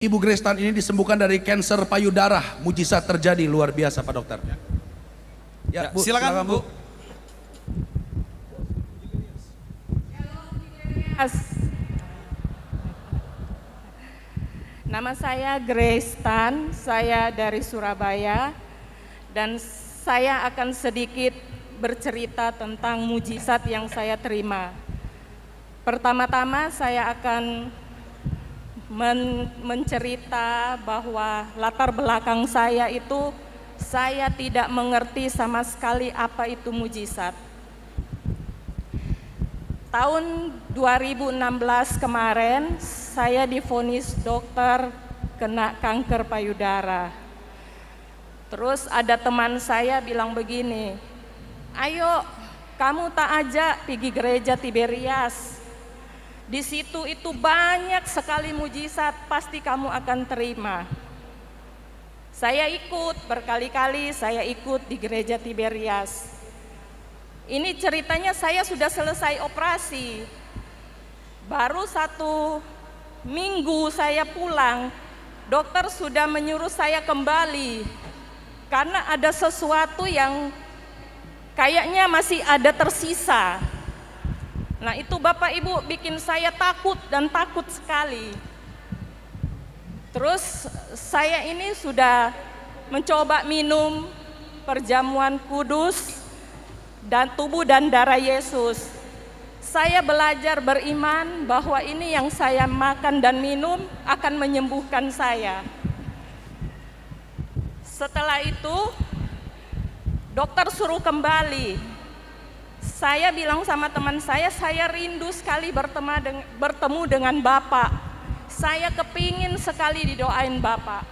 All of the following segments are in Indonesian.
Ibu Grace Tan ini disembuhkan dari kanker payudara. Mujizat terjadi luar biasa Pak Dokter. Ya, Bu, silakan Bu. Nama saya Grace Tan, saya dari Surabaya, dan saya akan sedikit bercerita tentang mujizat yang saya terima. Pertama-tama saya akan mencerita bahwa latar belakang saya itu, saya tidak mengerti sama sekali apa itu mujizat. Tahun 2016 kemarin, saya divonis dokter kena kanker payudara. Terus ada teman saya bilang begini, ayo kamu tak ajak pergi gereja Tiberias. Di situ itu banyak sekali mujizat, pasti kamu akan terima. Saya ikut berkali-kali, saya ikut di gereja Tiberias. Ini ceritanya saya sudah selesai operasi. Baru 1 minggu saya pulang, dokter sudah menyuruh saya kembali. Karena ada sesuatu yang kayaknya masih ada tersisa. Nah itu Bapak Ibu bikin saya takut dan takut sekali. Terus saya ini sudah mencoba minum perjamuan kudus dan tubuh dan darah Yesus. Saya belajar beriman bahwa ini yang saya makan dan minum akan menyembuhkan saya. Setelah itu dokter suruh kembali. Saya bilang sama teman saya rindu sekali bertemu dengan Bapak. Saya kepingin sekali didoain Bapak.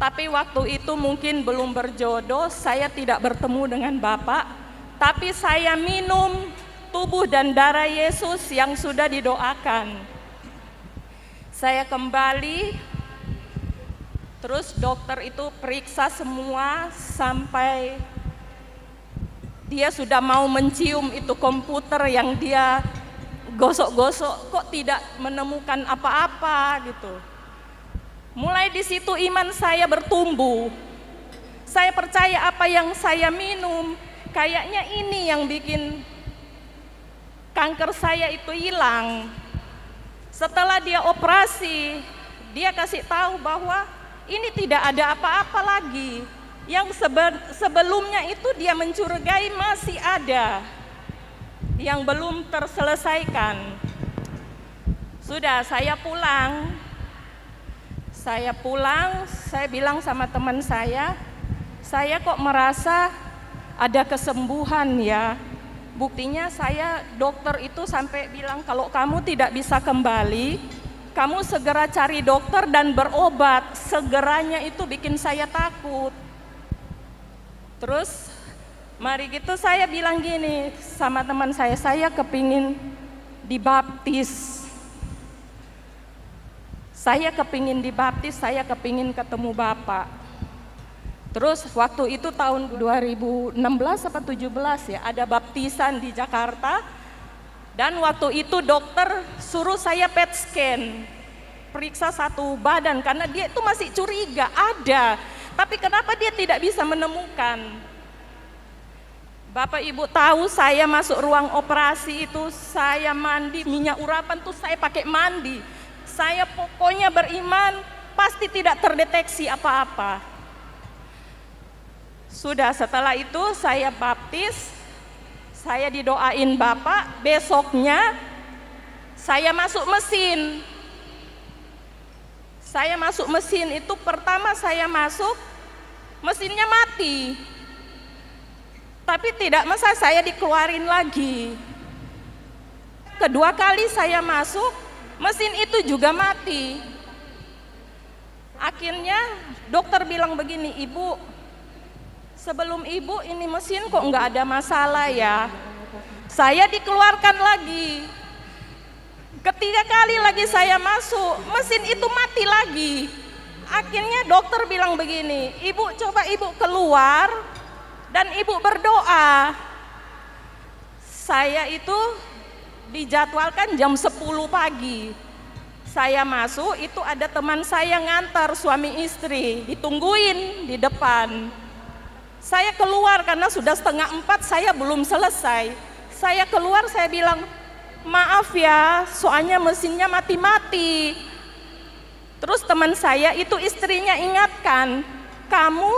Tapi waktu itu mungkin belum berjodoh, saya tidak bertemu dengan Bapak. Tapi saya minum tubuh dan darah Yesus yang sudah didoakan. Saya kembali, terus dokter itu periksa semua sampai dia sudah mau mencium itu komputer yang dia gosok-gosok, kok tidak menemukan apa-apa gitu. Mulai di situ iman saya bertumbuh. Saya percaya apa yang saya minum, kayaknya ini yang bikin kanker saya itu hilang. Setelah dia operasi, dia kasih tahu bahwa ini tidak ada apa-apa lagi. Yang sebelumnya itu dia mencurigai masih ada yang belum terselesaikan. Sudah saya pulang, saya bilang sama teman saya kok merasa ada kesembuhan ya. Buktinya saya dokter itu sampai bilang kalau kamu tidak bisa kembali, kamu segera cari dokter dan berobat. Segeranya itu bikin saya takut. Terus mari gitu saya bilang gini sama teman saya kepingin dibaptis. Saya kepingin dibaptis, saya kepingin ketemu Bapak. Terus waktu itu tahun 2016 atau 17 ya, ada baptisan di Jakarta. Dan waktu itu dokter suruh saya PET scan, periksa satu badan karena dia itu masih curiga ada. Tapi kenapa dia tidak bisa menemukan? Bapak Ibu tahu saya masuk ruang operasi itu, saya mandi, minyak urapan tuh saya pakai mandi. Saya pokoknya beriman pasti tidak terdeteksi apa-apa. Sudah setelah itu saya baptis, saya didoain Bapak, besoknya saya masuk mesin. Saya masuk mesin itu pertama saya masuk, mesinnya mati. Tapi tidak masa saya dikeluarin lagi. Kedua kali saya masuk, mesin itu juga mati. Akhirnya dokter bilang begini, Ibu, sebelum Ibu ini mesin kok nggak ada masalah ya. Saya dikeluarkan lagi. Ketiga kali lagi saya masuk, mesin itu mati lagi. Akhirnya dokter bilang begini, Ibu coba Ibu keluar dan Ibu berdoa. Saya itu dijadwalkan jam 10 pagi. Saya masuk, itu ada teman saya ngantar suami istri, ditungguin di depan. Saya keluar karena sudah 3:30, saya belum selesai. Saya keluar, saya bilang, maaf ya, soalnya mesinnya mati-mati. Terus teman saya itu istrinya ingatkan, kamu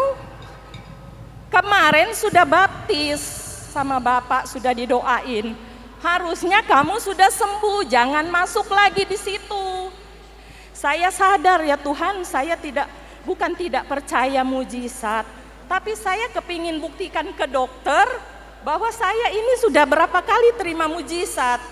kemarin sudah baptis sama Bapak, sudah didoain. Harusnya kamu sudah sembuh, jangan masuk lagi di situ. Saya sadar ya Tuhan, saya bukan tidak percaya mujizat, tapi saya kepingin buktikan ke dokter bahwa saya ini sudah berapa kali terima mujizat.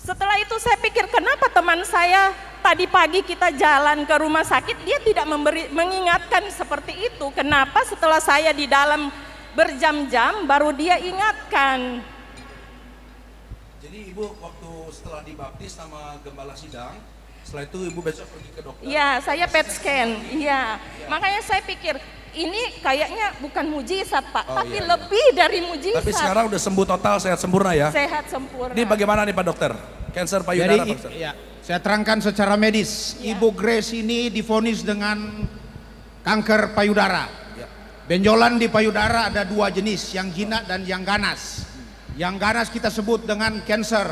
Setelah itu saya pikir, kenapa teman saya tadi pagi kita jalan ke rumah sakit, dia tidak mengingatkan seperti itu. Kenapa setelah saya di dalam berjam-jam baru dia ingatkan. Jadi ibu waktu setelah dibaptis sama gembala sidang, setelah itu ibu besok pergi ke dokter? Iya, saya PET scan. Iya, makanya saya pikir ini kayaknya bukan mujizat Pak, tapi lebih dari mujizat. Tapi sekarang udah sembuh total, sehat sempurna ya? Sehat sempurna. Ini bagaimana nih Pak Dokter? Kanker payudara Pak Dokter? Ya, saya terangkan secara medis. Ya. Ibu Grace ini divonis dengan kanker payudara. Ya. Benjolan di payudara ada 2 jenis, yang jinak dan yang ganas. Yang ganas kita sebut dengan kanker.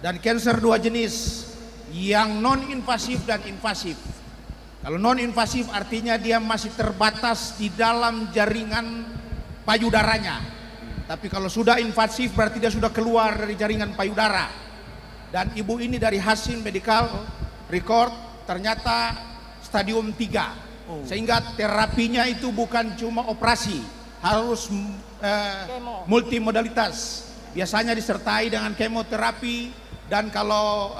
Dan kanker 2 jenis, yang non-invasif dan invasif. Kalau non-invasif artinya dia masih terbatas di dalam jaringan payudaranya. Tapi kalau sudah invasif berarti dia sudah keluar dari jaringan payudara. Dan ibu ini dari hasil medical record ternyata stadium 3. Sehingga terapinya itu bukan cuma operasi, harus multimodalitas. Biasanya disertai dengan kemoterapi, dan kalau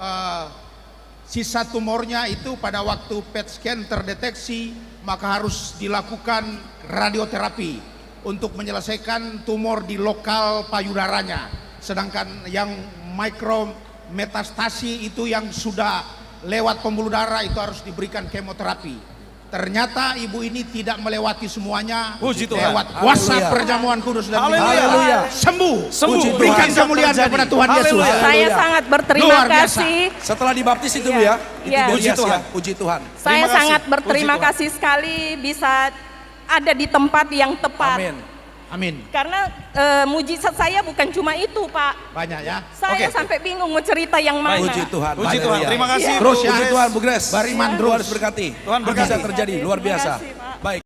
sisa tumornya itu pada waktu PET scan terdeteksi, maka harus dilakukan radioterapi untuk menyelesaikan tumor di lokal payudaranya. Sedangkan yang mikrometastasi itu yang sudah lewat pembuluh darah itu harus diberikan kemoterapi. Ternyata ibu ini tidak melewati semuanya. Puji Tuhan. Lewat kuasa Haleluya. perjamuan kudus dan Haleluya. sembuh. Sembuh. Berikan Mujizat kemuliaan terjadi. kepada Tuhan Yesus. Haleluya. Saya sangat berterima Luar biasa. kasih. Setelah dibaptis itu Bu Iya. ya? Itu Iya. Puji Puji Tuhan. Tuhan. Puji Tuhan. Saya Terima kasih. sangat berterima Puji Tuhan. kasih sekali bisa ada di tempat yang tepat. Amin. Amin. Karena mujizat saya bukan cuma itu Pak. Banyak ya. Saya Oke. sampai bingung mau cerita yang mana. Puji Tuhan. Puji Tuhan. Haleluya. Terima kasih. Terus Bu ya. Puji Tuhan Bu Grace. Beriman Tuhan terus. harus berkati. Tuhan berkati. Mujizat terjadi luar Terima biasa. kasih, Pak.